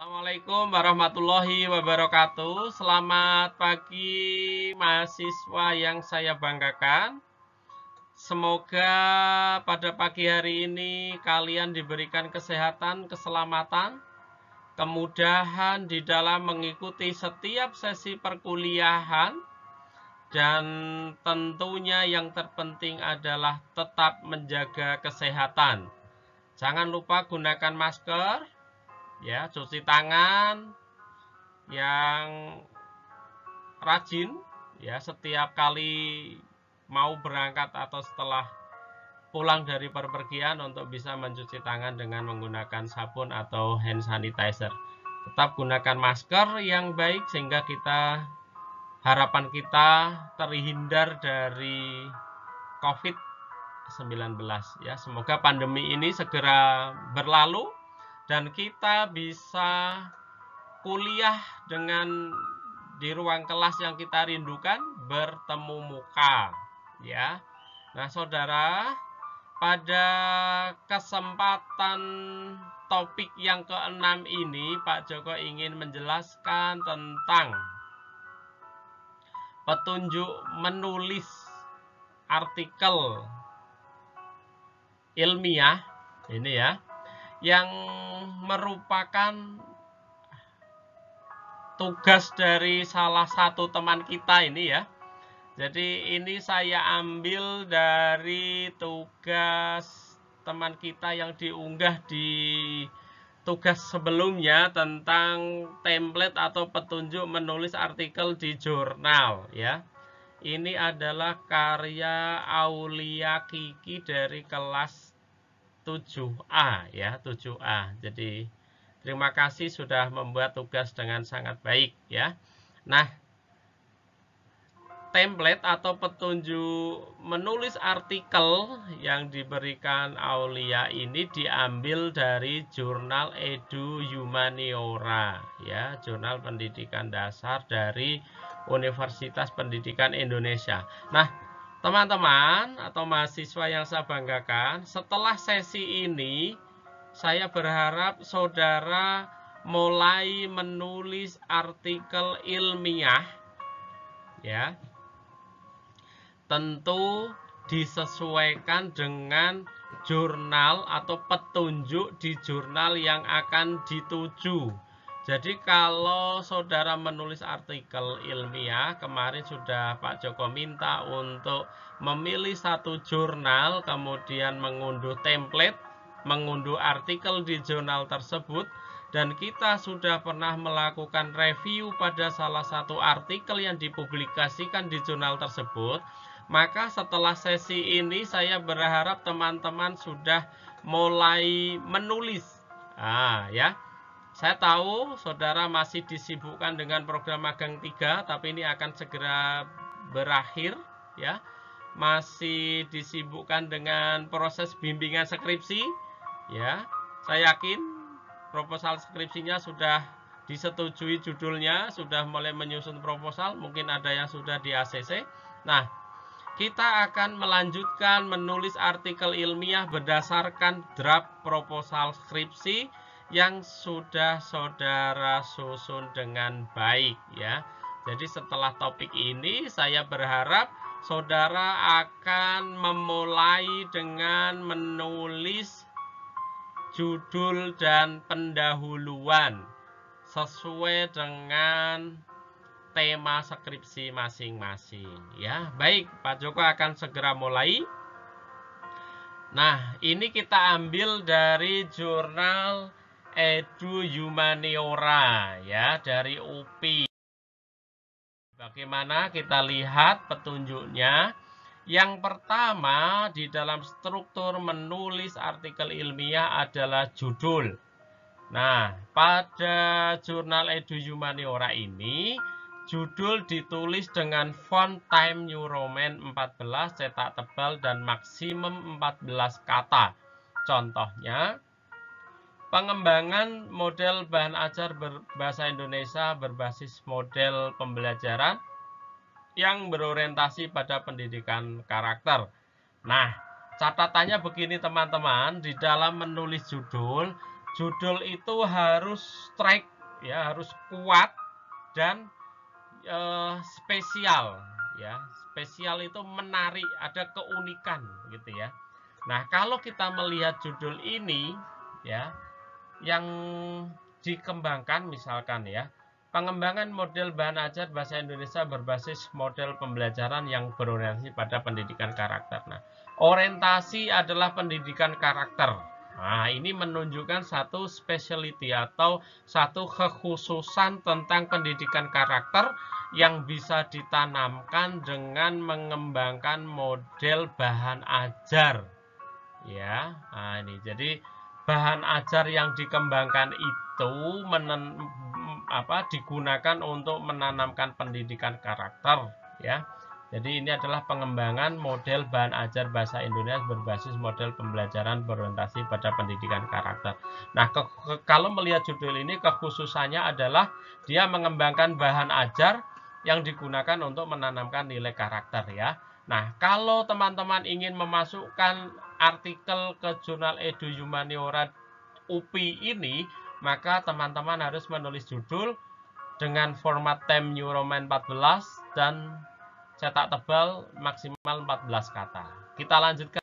Assalamualaikum warahmatullahi wabarakatuh. Selamat pagi mahasiswa yang saya banggakan. Semoga pada pagi hari ini kalian diberikan kesehatan, keselamatan, kemudahan di dalam mengikuti setiap sesi perkuliahan, dan tentunya yang terpenting adalah tetap menjaga kesehatan. Jangan lupa gunakan masker, ya, cuci tangan yang rajin, ya, setiap kali mau berangkat atau setelah pulang dari perpergian untuk bisa mencuci tangan dengan menggunakan sabun atau hand sanitizer. Tetap gunakan masker yang baik sehingga harapan kita terhindar dari COVID-19, ya. Semoga pandemi ini segera berlalu dan kita bisa kuliah dengan di ruang kelas yang kita rindukan, bertemu muka, ya. Nah, saudara, pada kesempatan topik yang keenam ini Pak Joko ingin menjelaskan tentang petunjuk menulis artikel ilmiah ini, ya, yang merupakan tugas dari salah satu teman kita ini, ya. Jadi ini saya ambil dari tugas teman kita yang diunggah di tugas sebelumnya tentang template atau petunjuk menulis artikel di jurnal, ya. Ini adalah karya Aulia Kiki dari kelas 7A, ya, 7A. Jadi terima kasih sudah membuat tugas dengan sangat baik, ya. Nah, template atau petunjuk menulis artikel yang diberikan Aulia ini diambil dari jurnal Edu Humaniora, ya, jurnal pendidikan dasar dari Universitas Pendidikan Indonesia. Nah, teman-teman atau mahasiswa yang saya banggakan, setelah sesi ini saya berharap saudara mulai menulis artikel ilmiah, ya. Tentu disesuaikan dengan jurnal atau petunjuk di jurnal yang akan dituju. Jadi kalau saudara menulis artikel ilmiah, kemarin sudah Pak Joko minta untuk memilih satu jurnal, kemudian mengunduh template, mengunduh artikel di jurnal tersebut, dan kita sudah pernah melakukan review pada salah satu artikel yang dipublikasikan di jurnal tersebut. Maka setelah sesi ini saya berharap teman-teman sudah mulai menulis. Ya. Saya tahu saudara masih disibukkan dengan program magang 3, tapi ini akan segera berakhir, ya. Masih disibukkan dengan proses bimbingan skripsi, ya. Saya yakin proposal skripsinya sudah disetujui judulnya, sudah mulai menyusun proposal, mungkin ada yang sudah di ACC. Nah, kita akan melanjutkan menulis artikel ilmiah berdasarkan draft proposal skripsi yang sudah saudara susun dengan baik, ya. Jadi setelah topik ini saya berharap saudara akan memulai dengan menulis judul dan pendahuluan sesuai dengan tema skripsi masing-masing, ya. Baik, Pak Joko akan segera mulai. Nah, ini kita ambil dari jurnal Edu Humaniora, ya, dari UPI. Bagaimana kita lihat petunjuknya? Yang pertama di dalam struktur menulis artikel ilmiah adalah judul. Nah, pada jurnal Edu Humaniora ini judul ditulis dengan font Times New Roman 14, cetak tebal dan maksimum 14 kata. Contohnya, pengembangan model bahan ajar berbahasa Indonesia berbasis model pembelajaran yang berorientasi pada pendidikan karakter. Nah, catatannya begini teman-teman, di dalam menulis judul judul itu harus strike ya, harus kuat dan spesial ya. Spesial itu menarik, ada keunikan gitu ya. Nah, kalau kita melihat judul ini ya, yang dikembangkan misalkan ya, pengembangan model bahan ajar bahasa Indonesia berbasis model pembelajaran yang berorientasi pada pendidikan karakter. Nah, orientasi adalah pendidikan karakter. Nah, ini menunjukkan satu specialty atau satu kekhususan tentang pendidikan karakter yang bisa ditanamkan dengan mengembangkan model bahan ajar. Ya, nah ini jadi bahan ajar yang dikembangkan itu digunakan untuk menanamkan pendidikan karakter ya. Jadi ini adalah pengembangan model bahan ajar bahasa Indonesia berbasis model pembelajaran berorientasi pada pendidikan karakter. Nah, kalau melihat judul ini kekhususannya adalah dia mengembangkan bahan ajar yang digunakan untuk menanamkan nilai karakter ya. Nah, kalau teman-teman ingin memasukkan artikel ke jurnal Edu Humaniora UPI ini, maka teman-teman harus menulis judul dengan format Time New Roman 14 dan cetak tebal maksimal 14 kata. Kita lanjutkan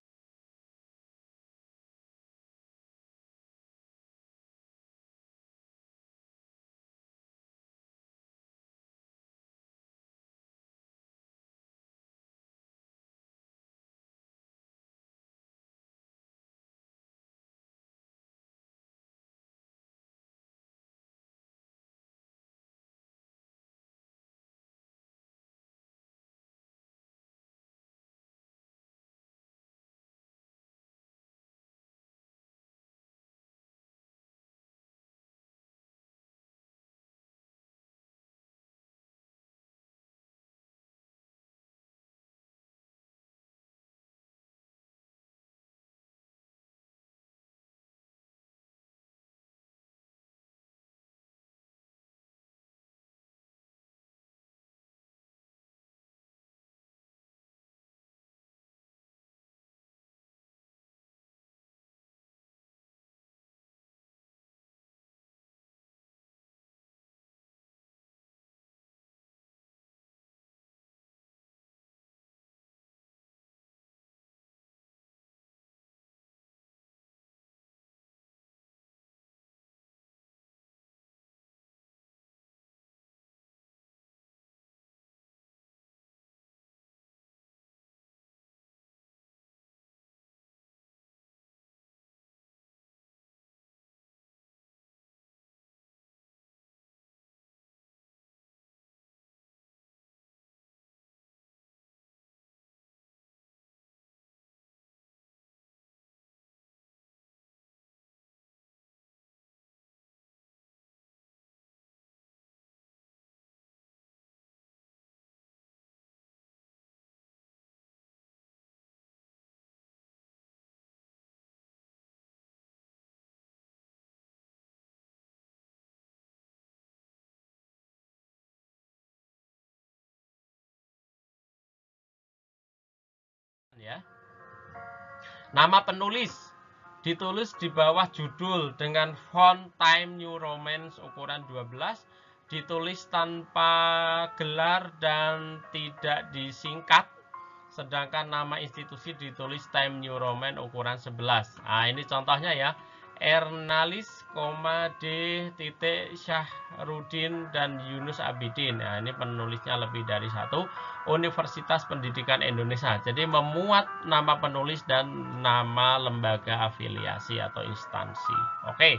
ya. Nama penulis ditulis di bawah judul dengan font Time New Roman ukuran 12, ditulis tanpa gelar dan tidak disingkat. Sedangkan nama institusi ditulis Time New Roman ukuran 11. Nah, ini contohnya ya. Ernalis, D. Syahrudin dan Yunus Abidin. Nah, ini penulisnya lebih dari satu. Universitas Pendidikan Indonesia. Jadi memuat nama penulis dan nama lembaga afiliasi atau instansi. Oke.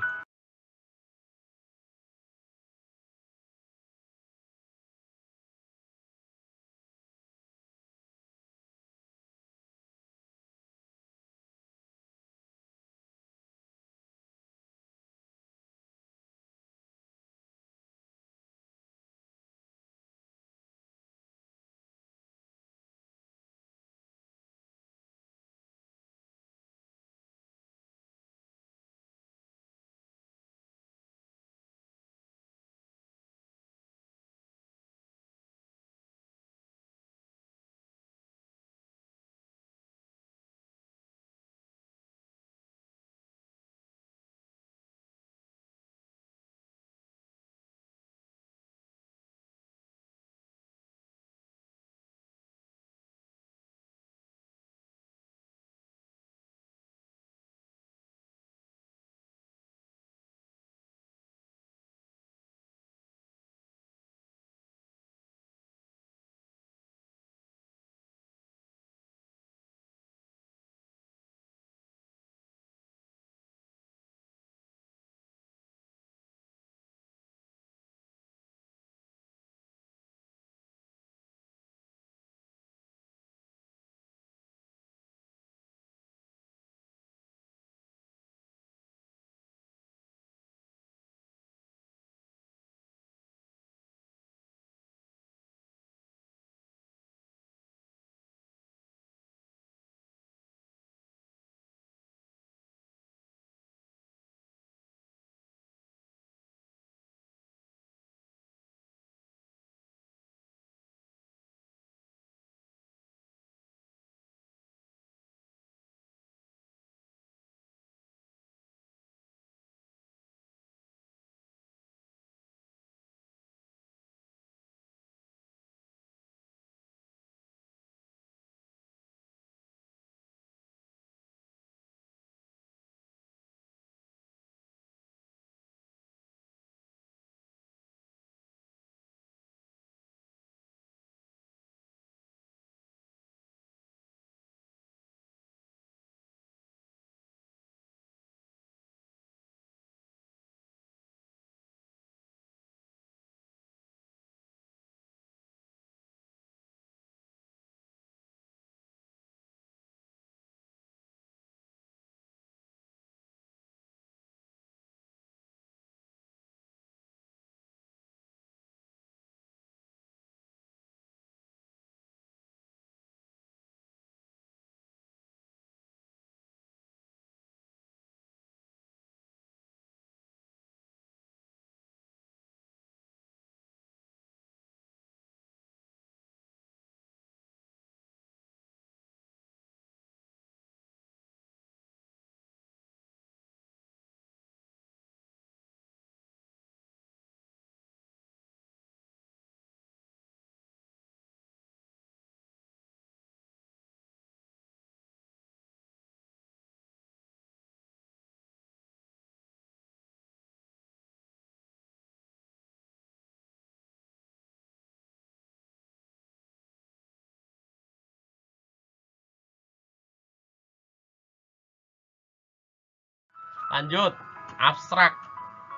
Lanjut, abstrak.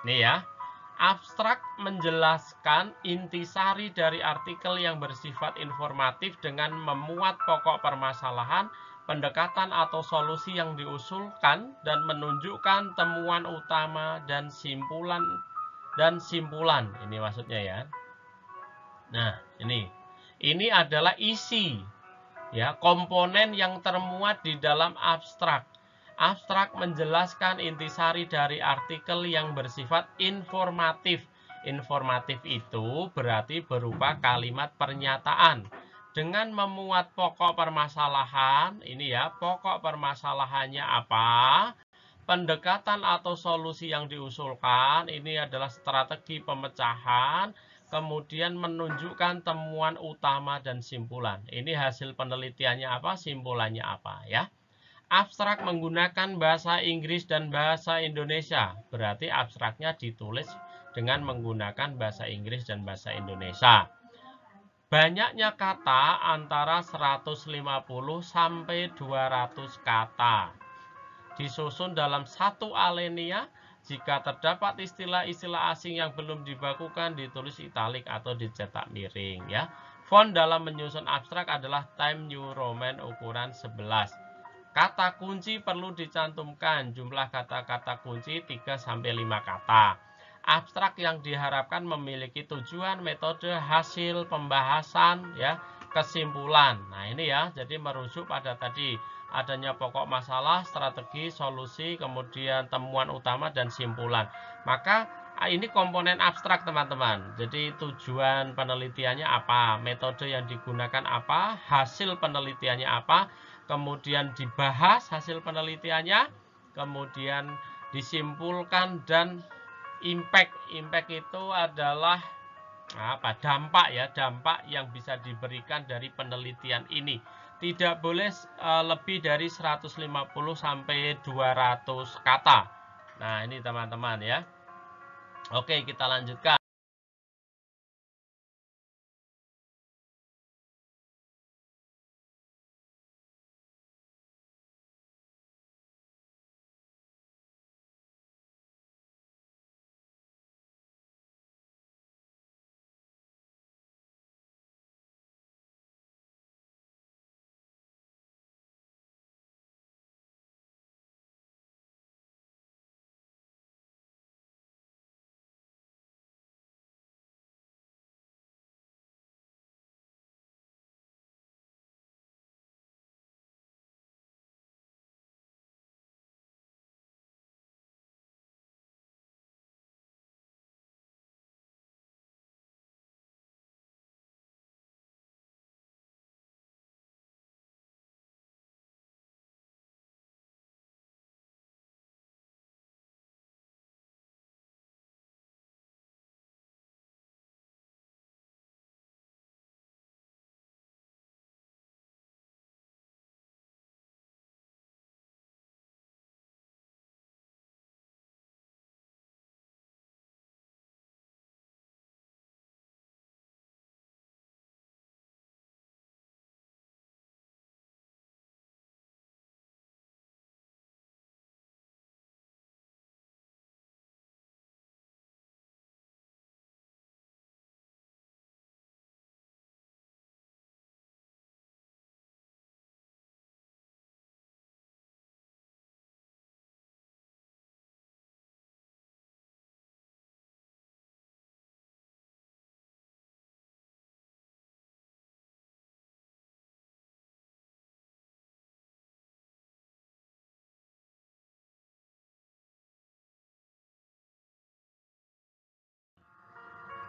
Nih ya. Abstrak menjelaskan intisari dari artikel yang bersifat informatif dengan memuat pokok permasalahan, pendekatan atau solusi yang diusulkan dan menunjukkan temuan utama dan simpulan. Ini maksudnya ya. Nah, ini adalah isi ya, komponen yang termuat di dalam abstrak. Abstrak menjelaskan intisari dari artikel yang bersifat informatif. Informatif itu berarti berupa kalimat pernyataan. Dengan memuat pokok permasalahan, ini ya, pokok permasalahannya apa? Pendekatan atau solusi yang diusulkan, ini adalah strategi pemecahan, kemudian menunjukkan temuan utama dan simpulan. Ini hasil penelitiannya apa, simpulannya apa ya. Abstrak menggunakan bahasa Inggris dan bahasa Indonesia. Berarti abstraknya ditulis dengan menggunakan bahasa Inggris dan bahasa Indonesia. Banyaknya kata antara 150 sampai 200 kata. Disusun dalam satu alinea. Jika terdapat istilah-istilah asing yang belum dibakukan, ditulis italik atau dicetak miring ya. Font dalam menyusun abstrak adalah Times New Roman ukuran 11. Kata kunci perlu dicantumkan, jumlah kata-kata kunci 3-5 kata. Abstrak yang diharapkan memiliki tujuan, metode, hasil pembahasan, ya, kesimpulan. Nah ini ya, jadi merujuk pada tadi adanya pokok masalah, strategi, solusi, kemudian temuan utama dan simpulan. Maka ini komponen abstrak teman-teman. Jadi tujuan penelitiannya apa, metode yang digunakan apa, hasil penelitiannya apa, kemudian dibahas hasil penelitiannya, kemudian disimpulkan, dan impact. Impact itu adalah apa? Dampak ya, dampak yang bisa diberikan dari penelitian ini. Tidak boleh lebih dari 150 sampai 200 kata. Nah, ini teman-teman ya. Oke, kita lanjutkan.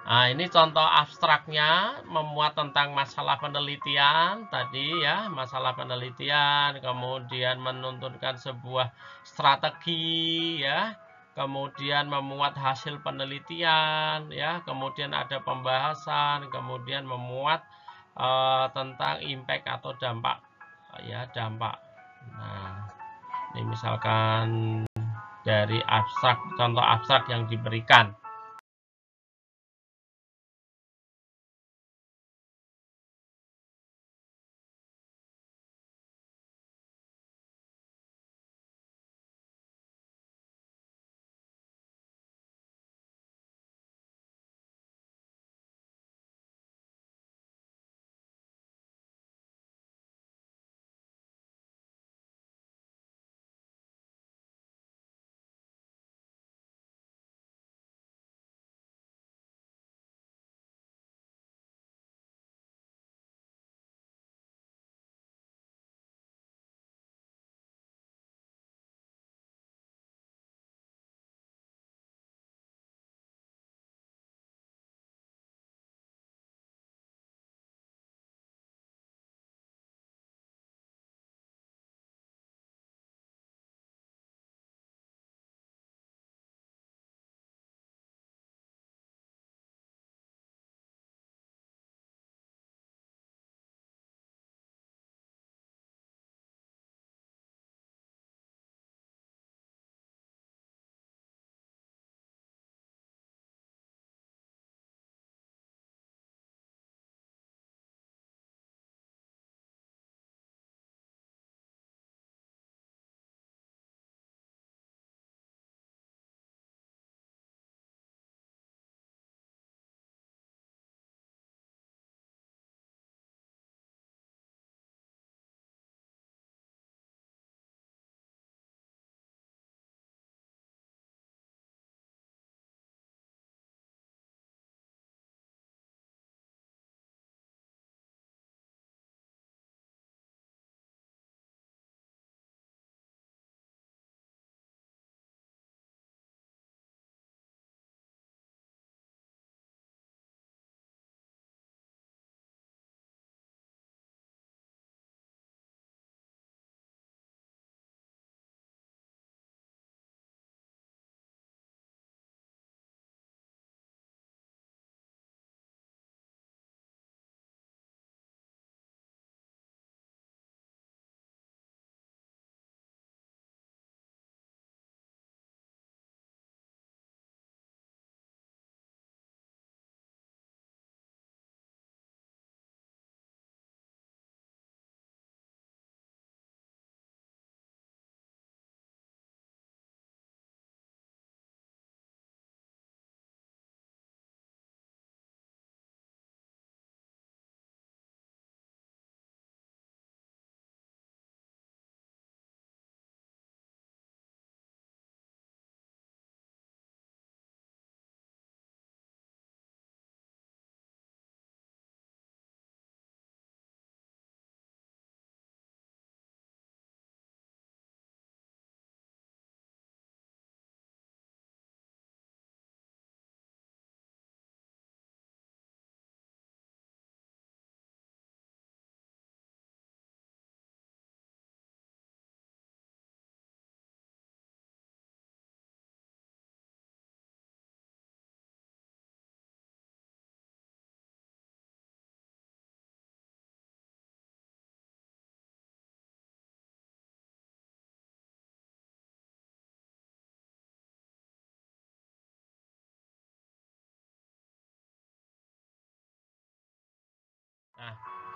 Nah, ini contoh abstraknya, memuat tentang masalah penelitian tadi ya, masalah penelitian, kemudian menuntunkan sebuah strategi ya, kemudian memuat hasil penelitian ya, kemudian ada pembahasan, kemudian memuat tentang impact atau dampak ya, dampak. Nah, ini misalkan dari abstrak, contoh abstrak yang diberikan.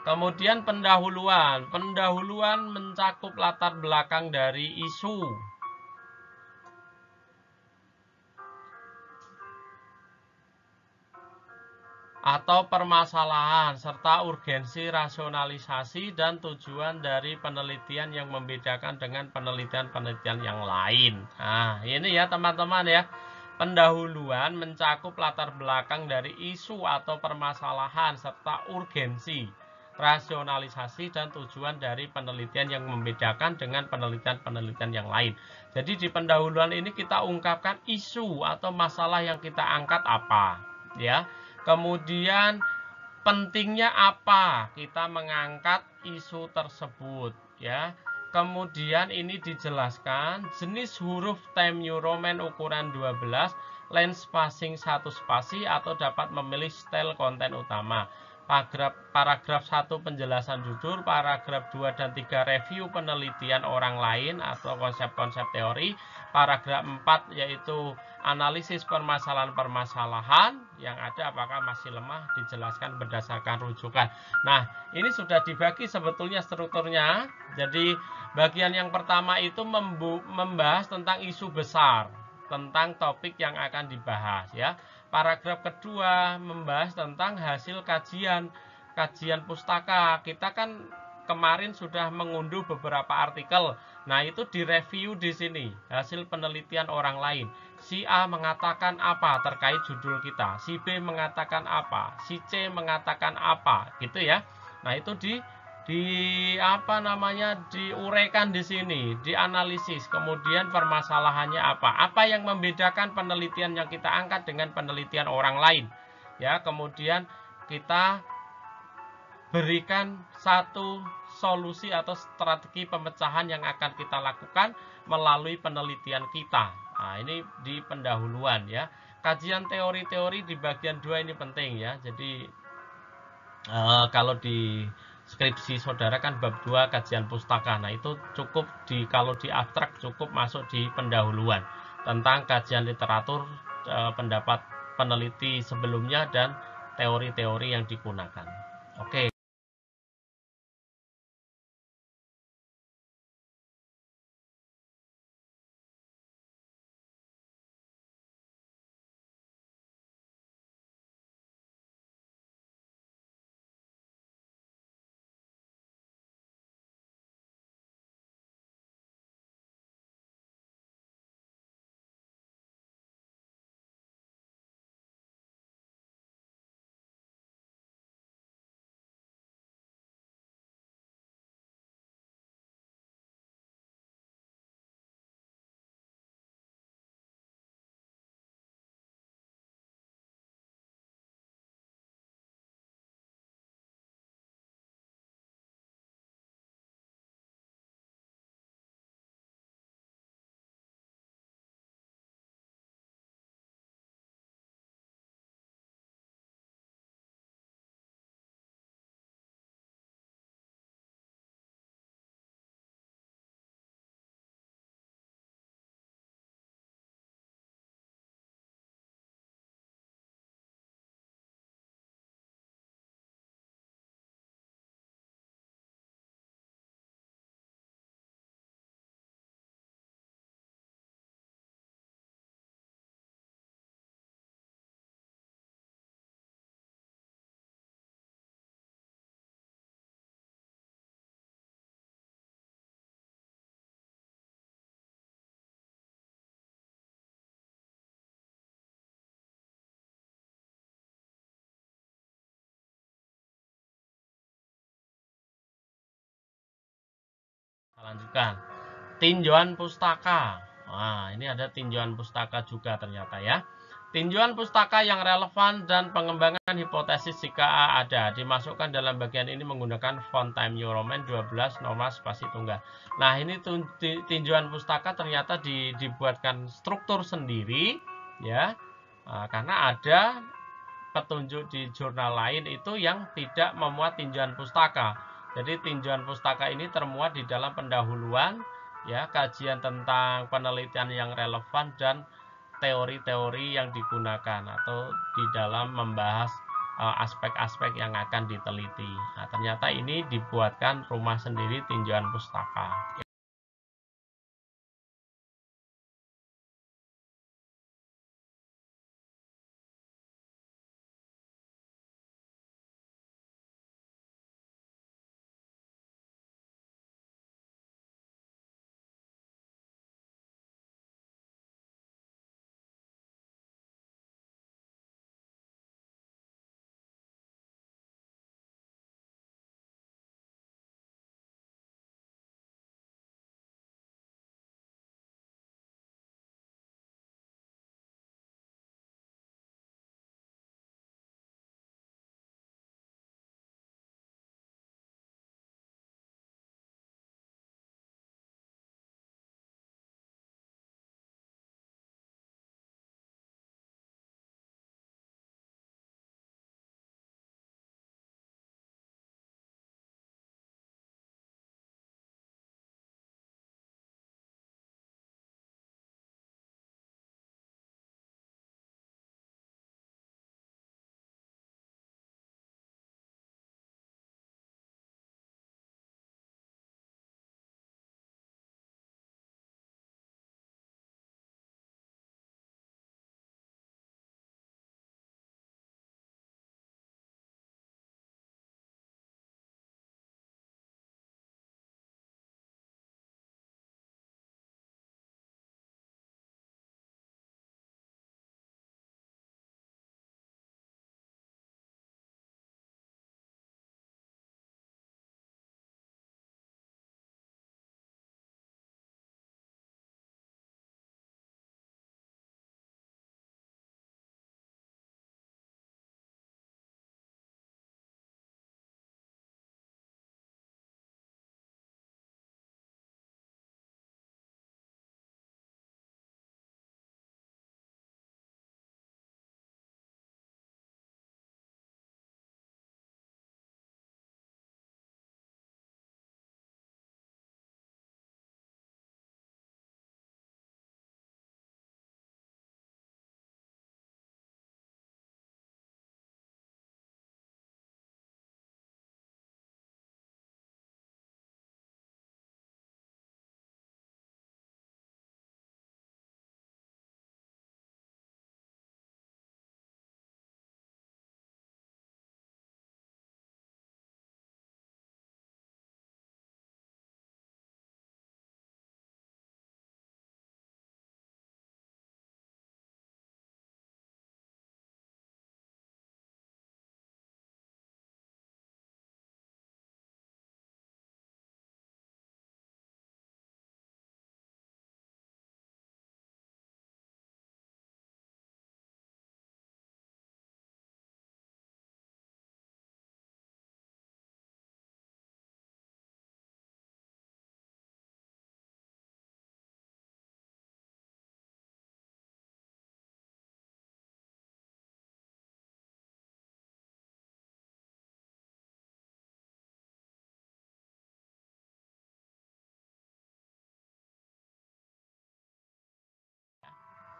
Kemudian pendahuluan. Pendahuluan mencakup latar belakang dari isu atau permasalahan serta urgensi, rasionalisasi, dan tujuan dari penelitian yang membedakan dengan penelitian-penelitian yang lain. Nah, ini ya teman-teman ya. Pendahuluan mencakup latar belakang dari isu atau permasalahan serta urgensi, rasionalisasi, dan tujuan dari penelitian yang membedakan dengan penelitian-penelitian yang lain. Jadi di pendahuluan ini kita ungkapkan isu atau masalah yang kita angkat apa, ya. Kemudian pentingnya apa kita mengangkat isu tersebut, ya. Kemudian ini dijelaskan jenis huruf Times New Roman ukuran 12, length spacing 1 spasi atau dapat memilih style konten utama. Paragraf 1 penjelasan judul, paragraf 2 dan 3 review penelitian orang lain atau konsep-konsep teori, paragraf 4 yaitu analisis permasalahan-permasalahan yang ada apakah masih lemah, dijelaskan berdasarkan rujukan. Nah, ini sudah dibagi sebetulnya strukturnya. Jadi bagian yang pertama itu membahas tentang isu besar, tentang topik yang akan dibahas, ya. Paragraf kedua membahas tentang hasil kajian pustaka. Kita kan kemarin sudah mengunduh beberapa artikel. Nah, itu direview di sini, hasil penelitian orang lain. Si A mengatakan apa terkait judul kita, si B mengatakan apa, si C mengatakan apa, gitu ya. Nah, itu diuraikan di sini, dianalisis, kemudian permasalahannya apa yang membedakan penelitian yang kita angkat dengan penelitian orang lain, ya. Kemudian kita berikan satu solusi atau strategi pemecahan yang akan kita lakukan melalui penelitian kita. Nah, ini di pendahuluan, ya. Kajian teori-teori di bagian 2 ini penting, ya. Jadi kalau di skripsi saudara kan bab 2 kajian pustaka. Nah, itu cukup kalau di abstrak cukup masuk di pendahuluan tentang kajian literatur, pendapat peneliti sebelumnya dan teori-teori yang digunakan. Oke. Lanjutkan. Tinjauan pustaka. Nah, ini ada tinjauan pustaka juga ternyata, ya. Tinjauan pustaka yang relevan dan pengembangan hipotesis jika ada dimasukkan dalam bagian ini menggunakan font Times New Roman 12 normal spasi tunggal. Nah, ini tinjauan pustaka ternyata dibuatkan struktur sendiri, ya. Nah, karena ada petunjuk di jurnal lain itu yang tidak memuat tinjauan pustaka. Jadi tinjauan pustaka ini termuat di dalam pendahuluan, ya, kajian tentang penelitian yang relevan dan teori-teori yang digunakan atau di dalam membahas aspek-aspek yang akan diteliti. Nah, ternyata ini dibuatkan rumah sendiri tinjauan pustaka.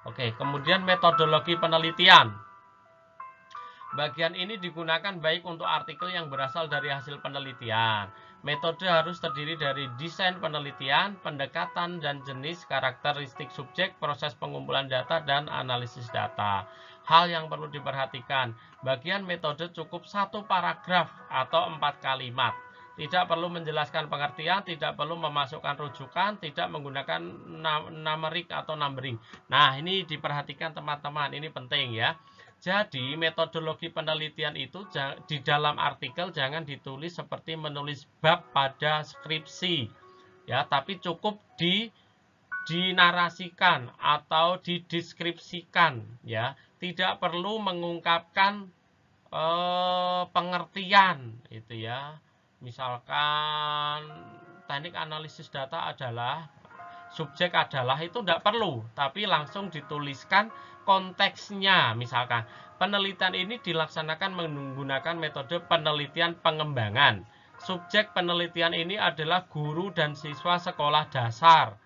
Oke, kemudian metodologi penelitian. Bagian ini digunakan baik untuk artikel yang berasal dari hasil penelitian. Metode harus terdiri dari desain penelitian, pendekatan dan jenis, karakteristik subjek, proses pengumpulan data, dan analisis data. Hal yang perlu diperhatikan, bagian metode cukup 1 paragraf atau 4 kalimat. Tidak perlu menjelaskan pengertian, tidak perlu memasukkan rujukan, tidak menggunakan numerik atau numbering. Nah, ini diperhatikan teman-teman, ini penting ya. Jadi, metodologi penelitian itu di dalam artikel jangan ditulis seperti menulis bab pada skripsi. Ya, tapi cukup dinarasikan atau dideskripsikan ya. Tidak perlu mengungkapkan pengertian itu ya. Misalkan teknik analisis data adalah, subjek adalah, itu tidak perlu, tapi langsung dituliskan konteksnya. Misalkan penelitian ini dilaksanakan menggunakan metode penelitian pengembangan. Subjek penelitian ini adalah guru dan siswa sekolah dasar.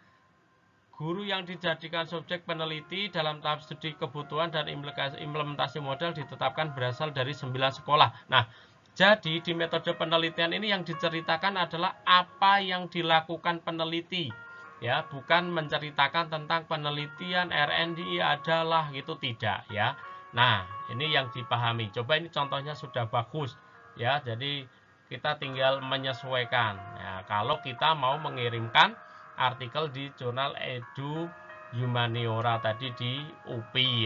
guru yang dijadikan subjek peneliti dalam tahap studi kebutuhan dan implementasi model ditetapkan berasal dari 9 sekolah. Nah, jadi di metode penelitian ini yang diceritakan adalah apa yang dilakukan peneliti, ya, bukan menceritakan tentang penelitian R&D adalah gitu, tidak, ya. Nah, ini yang dipahami. Coba ini contohnya sudah bagus, ya. Jadi kita tinggal menyesuaikan. Ya, kalau kita mau mengirimkan artikel di jurnal Edu Humaniora tadi di UPI.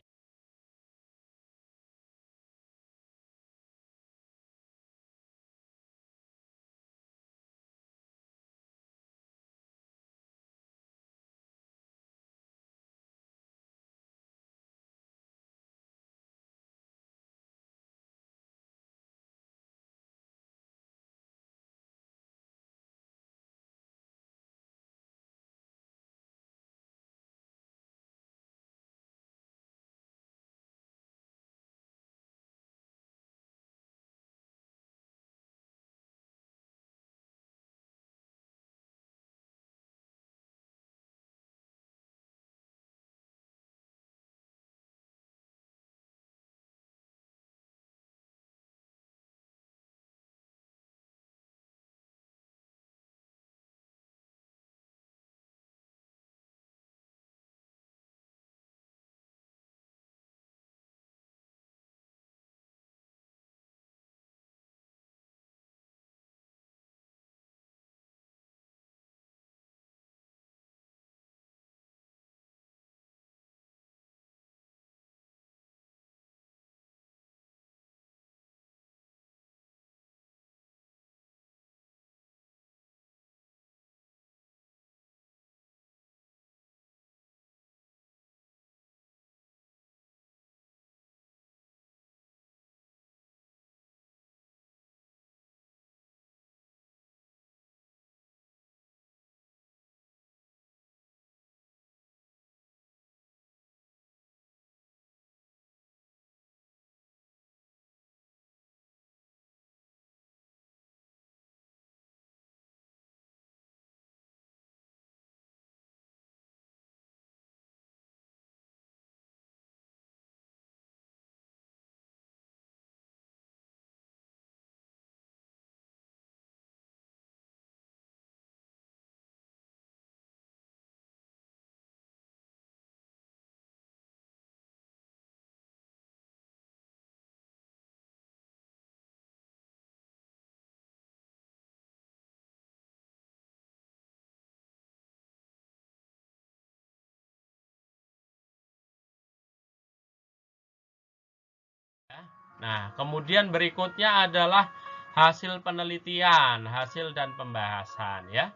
Nah, kemudian berikutnya adalah hasil penelitian, hasil dan pembahasan, ya.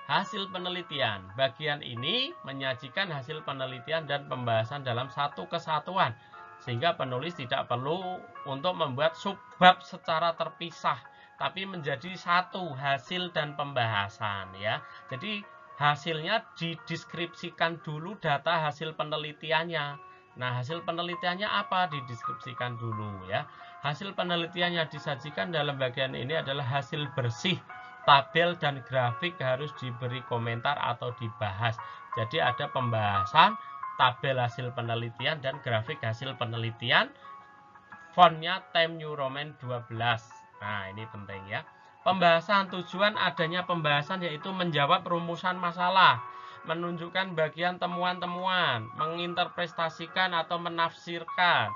Hasil penelitian. Bagian ini menyajikan hasil penelitian dan pembahasan dalam satu kesatuan, sehingga penulis tidak perlu untuk membuat subbab secara terpisah, tapi menjadi satu hasil dan pembahasan, ya. Jadi hasilnya dideskripsikan dulu data hasil penelitiannya. Nah, hasil penelitiannya apa? Dideskripsikan dulu, ya. Hasil penelitian yang disajikan dalam bagian ini adalah hasil bersih. Tabel dan grafik harus diberi komentar atau dibahas. Jadi ada pembahasan, tabel hasil penelitian, dan grafik hasil penelitian. Fontnya Times New Roman 12. Nah, ini penting, ya. Pembahasan, tujuan adanya pembahasan yaitu menjawab rumusan masalah, menunjukkan bagian temuan-temuan, menginterpretasikan atau menafsirkan,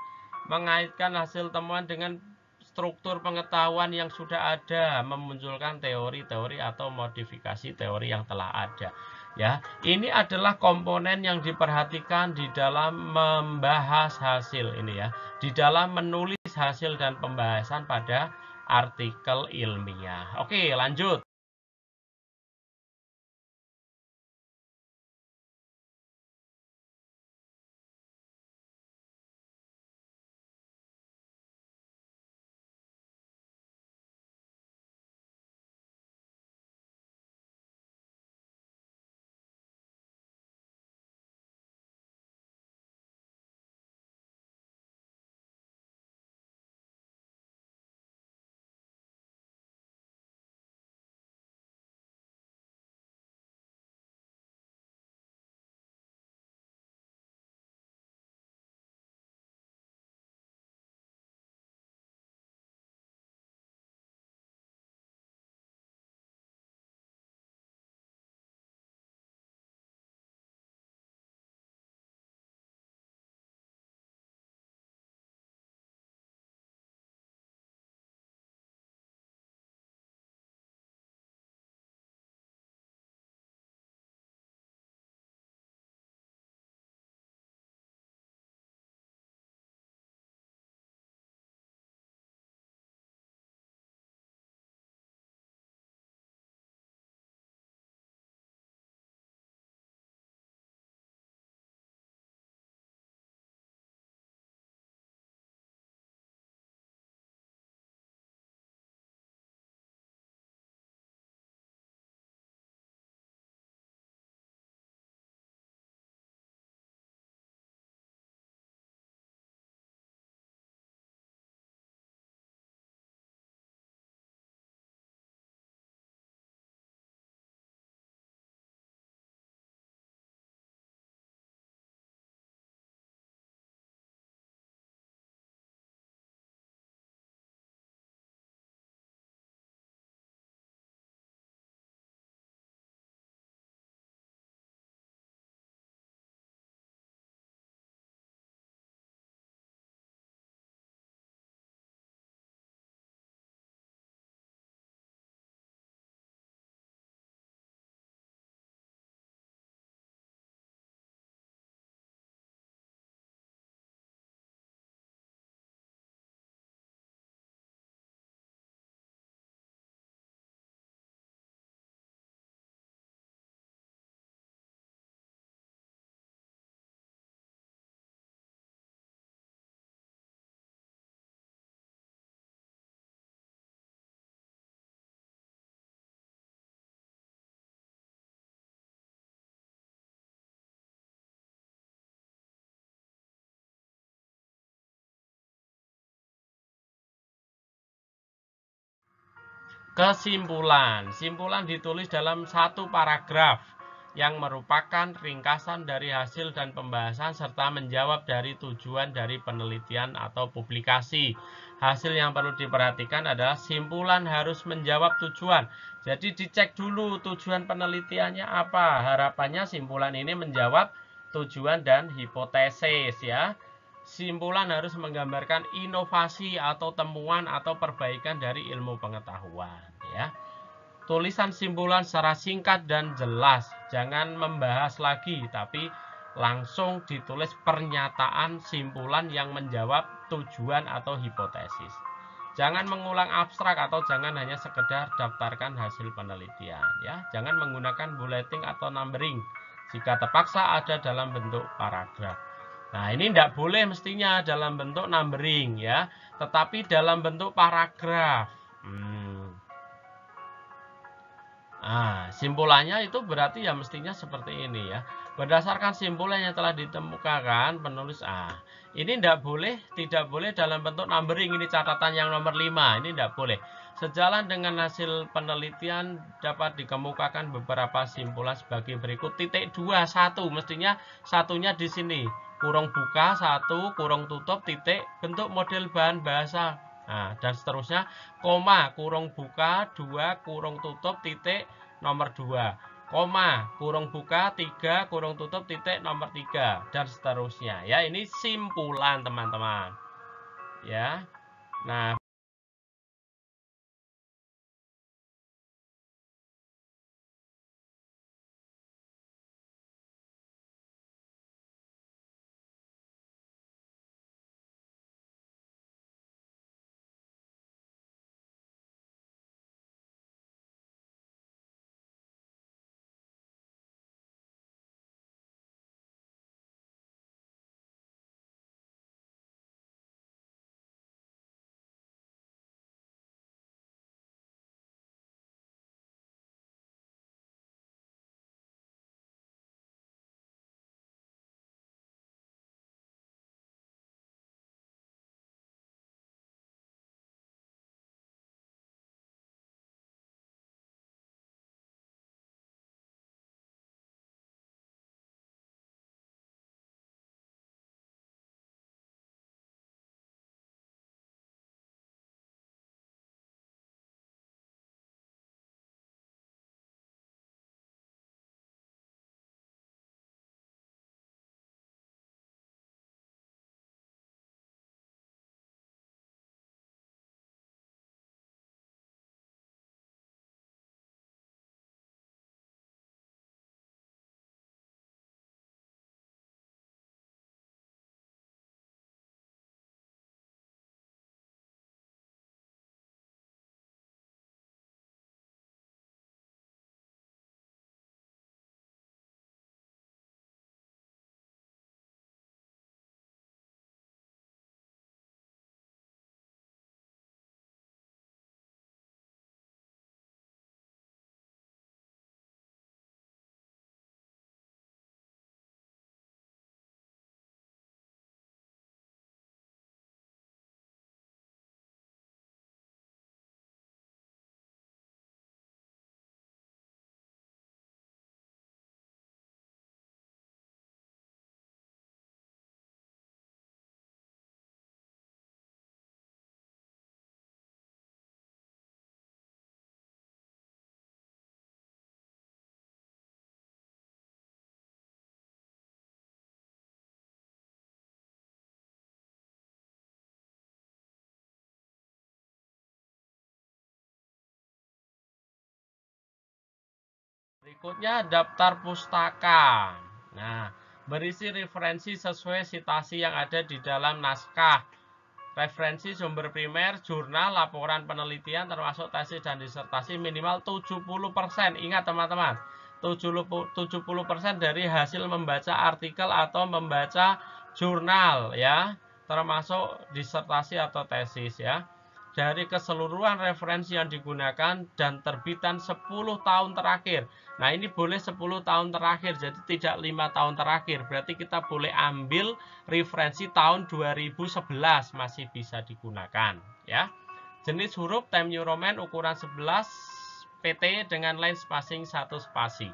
mengaitkan hasil temuan dengan struktur pengetahuan yang sudah ada, memunculkan teori-teori atau modifikasi teori yang telah ada. Ya, ini adalah komponen yang diperhatikan di dalam membahas hasil ini, ya, di dalam menulis hasil dan pembahasan pada artikel ilmiah. Oke, lanjut. Kesimpulan. Simpulan ditulis dalam satu paragraf yang merupakan ringkasan dari hasil dan pembahasan serta menjawab dari tujuan dari penelitian atau publikasi. Hasil yang perlu diperhatikan adalah simpulan harus menjawab tujuan. Jadi dicek dulu tujuan penelitiannya apa. Harapannya simpulan ini menjawab tujuan dan hipotesis ya. Simpulan harus menggambarkan inovasi atau temuan atau perbaikan dari ilmu pengetahuan ya. Tulisan simpulan secara singkat dan jelas. Jangan membahas lagi, tapi langsung ditulis pernyataan simpulan yang menjawab tujuan atau hipotesis. Jangan mengulang abstrak atau jangan hanya sekedar daftarkan hasil penelitian ya. Jangan menggunakan bulleting atau numbering jika terpaksa ada dalam bentuk paragraf. Nah, ini tidak boleh mestinya dalam bentuk numbering ya, tetapi dalam bentuk paragraf. Simpulannya itu berarti ya mestinya seperti ini ya. Berdasarkan simpulan yang telah ditemukan penulis ini tidak boleh dalam bentuk numbering. Ini catatan yang nomor 5, ini tidak boleh. Sejalan dengan hasil penelitian dapat dikemukakan beberapa simpulan sebagai berikut. Titik 2, 1, mestinya satunya di sini. Kurung buka, 1, kurung tutup, titik, bentuk model bahan bahasa. Dan seterusnya, koma, kurung buka, 2, kurung tutup, titik, nomor 2. Koma, kurung buka, 3, kurung tutup, titik, nomor 3. Dan seterusnya. Ya, ini simpulan, teman-teman. Ya. Nah, berikutnya daftar pustaka. Nah, berisi referensi sesuai citasi yang ada di dalam naskah. Referensi sumber primer, jurnal, laporan penelitian termasuk tesis dan disertasi minimal 70%. Ingat teman-teman, 70% dari hasil membaca artikel atau membaca jurnal ya, termasuk disertasi atau tesis ya. Dari keseluruhan referensi yang digunakan dan terbitan 10 tahun terakhir. Nah, ini boleh 10 tahun terakhir, jadi tidak 5 tahun terakhir. Berarti kita boleh ambil referensi tahun 2011 masih bisa digunakan ya. Jenis huruf Times New Roman ukuran 11 PT dengan line spacing 1 spasi.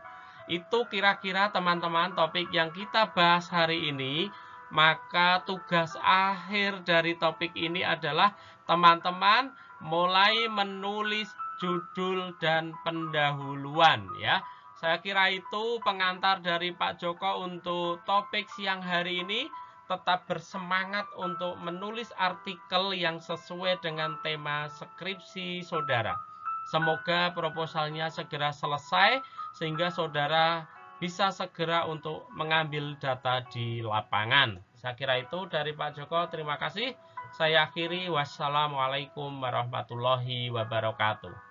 Itu kira-kira teman-teman topik yang kita bahas hari ini. Maka tugas akhir dari topik ini adalah teman-teman mulai menulis judul dan pendahuluan ya. Saya kira itu pengantar dari Pak Joko untuk topik siang hari ini. Tetap bersemangat untuk menulis artikel yang sesuai dengan tema skripsi saudara. Semoga proposalnya segera selesai sehingga saudara bisa segera untuk mengambil data di lapangan. Saya kira itu dari Pak Joko. Terima kasih. Saya akhiri. Wassalamualaikum warahmatullahi wabarakatuh.